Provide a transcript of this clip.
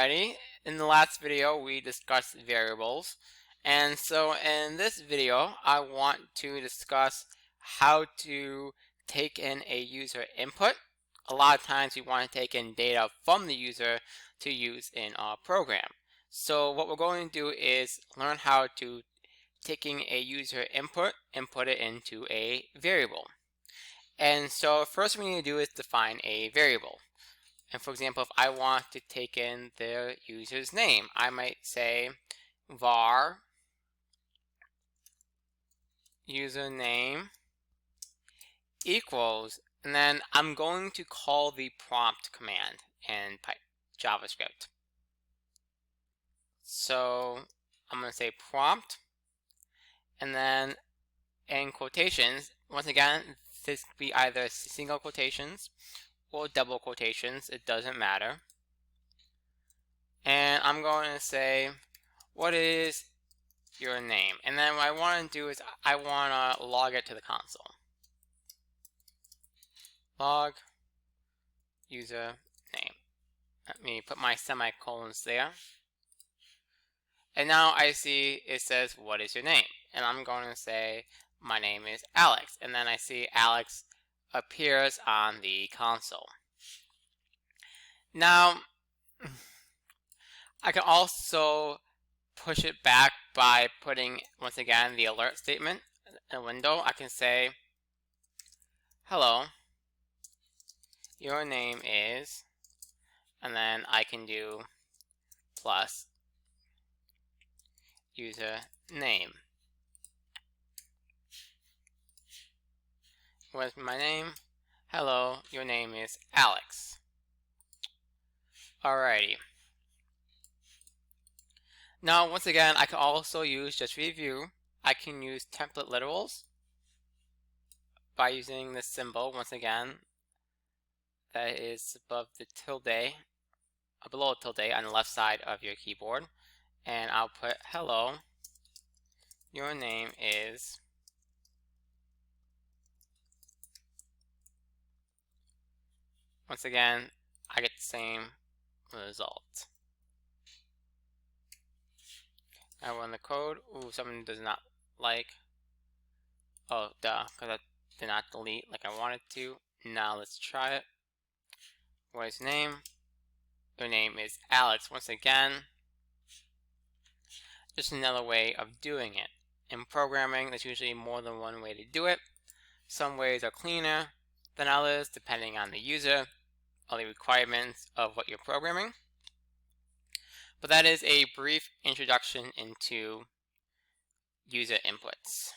Alrighty, in the last video we discussed variables, and so in this video I want to discuss how to take in a user input. A lot of times we want to take in data from the user to use in our program. So what we're going to do is learn how to taking a user input and put it into a variable. And so first we need to do is define a variable. And for example, if I want to take in the user's name, I might say var username equals, and then I'm going to call the prompt command in JavaScript. So I'm going to say prompt, and then in quotations, once again, this could be either single quotations or double quotations, it doesn't matter. And I'm going to say, what is your name? And then what I want to do is I want to log it to the console. Log user name. Let me put my semicolons there. And now I see it says, what is your name? And I'm going to say, my name is Alex. And then I see Alex appears on the console. Now, I can also push it back by putting, once again, the alert statement in a window. I can say, hello, your name is, and then I can do plus user name. What's my name? Hello, your name is Alex. Alrighty. Now, once again, I can also use, just review, I can use template literals by using this symbol, once again, that is above the tilde, below tilde on the left side of your keyboard. And I'll put, hello, your name is, once again, I get the same result. I run the code. Ooh, something does not like. Oh, duh, because I did not delete like I wanted to. Now let's try it. What is your name? Your name is Alex. Once again, just another way of doing it. In programming, there's usually more than one way to do it. Some ways are cleaner than others, depending on the user or the requirements of what you're programming. But that is a brief introduction into user inputs.